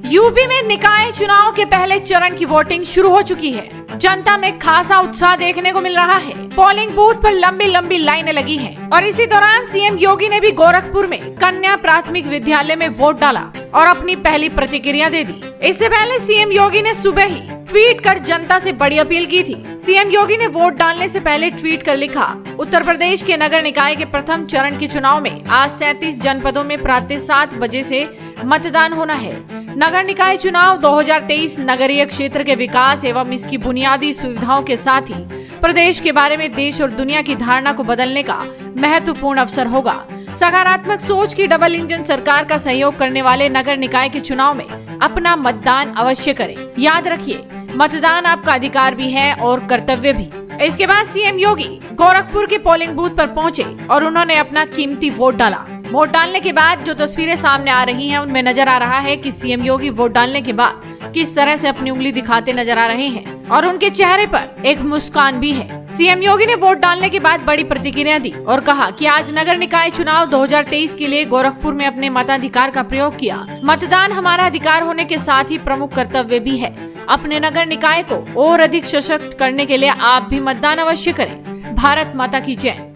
UP में निकाय चुनाव के पहले चरण की वोटिंग शुरू हो चुकी है। जनता में खासा उत्साह देखने को मिल रहा है। पोलिंग बूथ पर लंबी लंबी लाइनें लगी हैं और इसी दौरान सीएम योगी ने भी गोरखपुर में कन्या प्राथमिक विद्यालय में वोट डाला और अपनी पहली प्रतिक्रिया दे दी। इससे पहले सीएम योगी ने सुबह ही ट्वीट कर जनता से बड़ी अपील की थी। सीएम योगी ने वोट डालने से पहले ट्वीट कर लिखा, उत्तर प्रदेश के नगर निकाय के प्रथम चरण के चुनाव में आज 37 जनपदों में प्रातः 7 बजे से मतदान होना है। नगर निकाय चुनाव 2023 नगरीय क्षेत्र के विकास एवं इसकी बुनियादी सुविधाओं के साथ ही प्रदेश के बारे में देश और दुनिया की धारणा को बदलने का महत्वपूर्ण अवसर होगा। सकारात्मक सोच की डबल इंजन सरकार का सहयोग करने वाले नगर निकाय के चुनाव में अपना मतदान अवश्य करें। याद रखिए, मतदान आपका अधिकार भी है और कर्तव्य भी। इसके बाद सीएम योगी गोरखपुर के पोलिंग बूथ पर पहुंचे और उन्होंने अपना कीमती वोट डाला। वोट डालने के बाद जो तस्वीरें सामने आ रही हैं, उनमें नजर आ रहा है कि सीएम योगी वोट डालने के बाद किस तरह से अपनी उंगली दिखाते नजर आ रहे हैं और उनके चेहरे पर एक मुस्कान भी है। सीएम योगी ने वोट डालने के बाद बड़ी प्रतिक्रिया दी और कहा कि आज नगर निकाय चुनाव 2023 के लिए गोरखपुर में अपने मताधिकार का प्रयोग किया। मतदान हमारा अधिकार होने के साथ ही प्रमुख कर्तव्य भी है। अपने नगर निकाय को और अधिक सशक्त करने के लिए आप भी मतदान अवश्य करें। भारत माता की जय।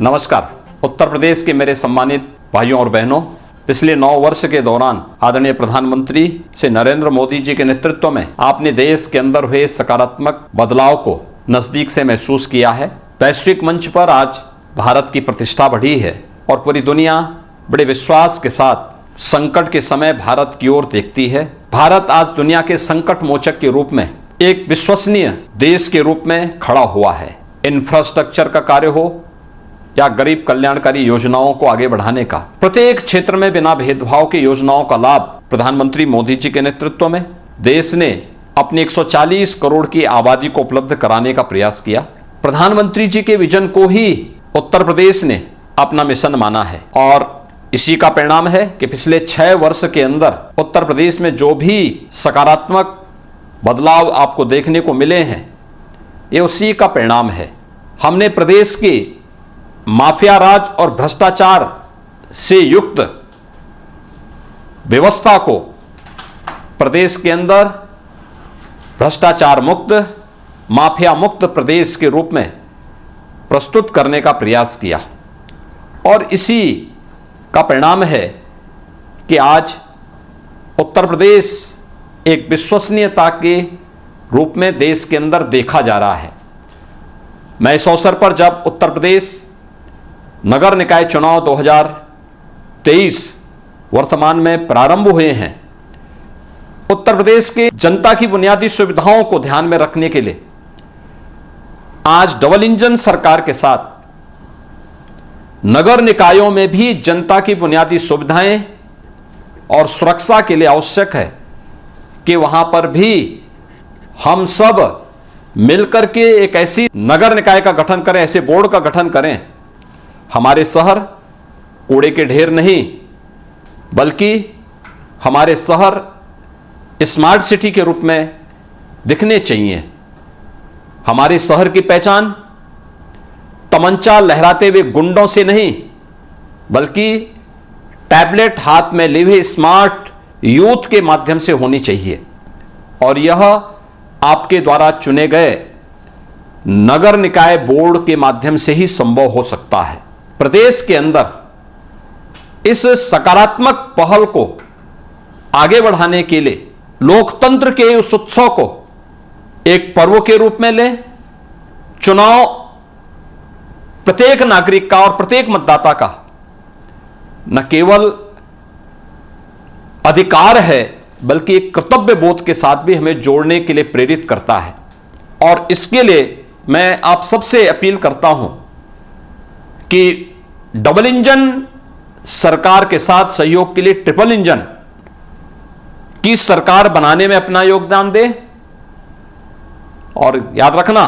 नमस्कार। उत्तर प्रदेश के मेरे सम्मानित भाइयों और बहनों, पिछले 9 वर्ष के दौरान आदरणीय प्रधानमंत्री श्री नरेंद्र मोदी जी के नेतृत्व में आपने देश के अंदर हुए सकारात्मक बदलाव को नजदीक से महसूस किया है। वैश्विक मंच पर आज भारत की प्रतिष्ठा बढ़ी है और पूरी दुनिया बड़े विश्वास के साथ संकट के समय भारत की ओर देखती है। भारत आज दुनिया के संकट मोचक के रूप में एक विश्वसनीय देश के रूप में खड़ा हुआ है। इंफ्रास्ट्रक्चर का कार्य हो या गरीब कल्याणकारी योजनाओं को आगे बढ़ाने का, प्रत्येक क्षेत्र में बिना भेदभाव की योजनाओं का लाभ प्रधानमंत्री मोदी जी के नेतृत्व में देश ने अपनी 140 करोड़ की आबादी को उपलब्ध कराने का प्रयास किया। प्रधानमंत्री जी के विजन को ही उत्तर प्रदेश ने अपना मिशन माना है और इसी का परिणाम है कि पिछले 6 वर्ष के अंदर उत्तर प्रदेश में जो भी सकारात्मक बदलाव आपको देखने को मिले हैं, ये उसी का परिणाम है। हमने प्रदेश के माफिया राज और भ्रष्टाचार से युक्त व्यवस्था को प्रदेश के अंदर भ्रष्टाचार मुक्त, माफिया मुक्त प्रदेश के रूप में प्रस्तुत करने का प्रयास किया और इसी का परिणाम है कि आज उत्तर प्रदेश एक विश्वसनीयता के रूप में देश के अंदर देखा जा रहा है। मैं इस अवसर पर जब उत्तर प्रदेश नगर निकाय चुनाव 2023 वर्तमान में प्रारंभ हुए हैं, उत्तर प्रदेश के जनता की बुनियादी सुविधाओं को ध्यान में रखने के लिए आज डबल इंजन सरकार के साथ नगर निकायों में भी जनता की बुनियादी सुविधाएं और सुरक्षा के लिए आवश्यक है कि वहां पर भी हम सब मिलकर के एक ऐसी नगर निकाय का गठन करें, ऐसे बोर्ड का गठन करें। हमारे शहर कूड़े के ढेर नहीं, बल्कि हमारे शहर स्मार्ट सिटी के रूप में दिखने चाहिए। हमारे शहर की पहचान तमंचा लहराते हुए गुंडों से नहीं, बल्कि टैबलेट हाथ में लिए हुए स्मार्ट यूथ के माध्यम से होनी चाहिए और यह आपके द्वारा चुने गए नगर निकाय बोर्ड के माध्यम से ही संभव हो सकता है। प्रदेश के अंदर इस सकारात्मक पहल को आगे बढ़ाने के लिए लोकतंत्र के उस उत्सव को एक पर्व के रूप में लें। चुनाव प्रत्येक नागरिक का और प्रत्येक मतदाता का न केवल अधिकार है, बल्कि एक कर्तव्य बोध के साथ भी हमें जोड़ने के लिए प्रेरित करता है। और इसके लिए मैं आप सबसे अपील करता हूं कि डबल इंजन सरकार के साथ सहयोग के लिए ट्रिपल इंजन की सरकार बनाने में अपना योगदान दें और याद रखना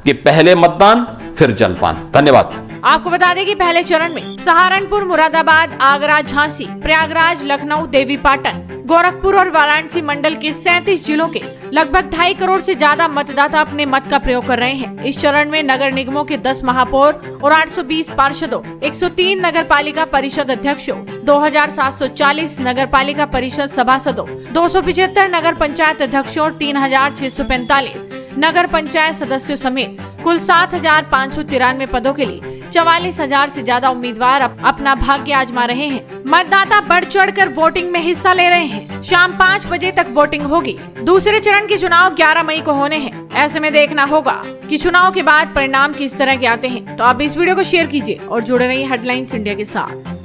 कि पहले मतदान फिर जलपान। धन्यवाद। आपको बता दें कि पहले चरण में सहारनपुर, मुरादाबाद, आगरा, झांसी, प्रयागराज, लखनऊ, देवीपाटन, गोरखपुर और वाराणसी मंडल के 37 जिलों के लगभग 2.5 करोड़ से ज्यादा मतदाता अपने मत का प्रयोग कर रहे हैं। इस चरण में नगर निगमों के 10 महापौर और 820 पार्षदों, 103 नगर पालिका परिषद अध्यक्षों, 2740 नगर पालिका परिषद सभासदों, 275 नगर पंचायत अध्यक्षों और 3645 नगर पंचायत सदस्यों समेत कुल 7593 पदों के लिए 44,000 से ज्यादा उम्मीदवार अपना भाग्य आजमा रहे हैं। मतदाता बढ़ चढ़कर वोटिंग में हिस्सा ले रहे हैं। शाम 5 बजे तक वोटिंग होगी। दूसरे चरण के चुनाव 11 मई को होने हैं। ऐसे में देखना होगा कि चुनाव के बाद परिणाम किस तरह के आते हैं। तो आप इस वीडियो को शेयर कीजिए और जुड़े रहिए हेडलाइंस इंडिया के साथ।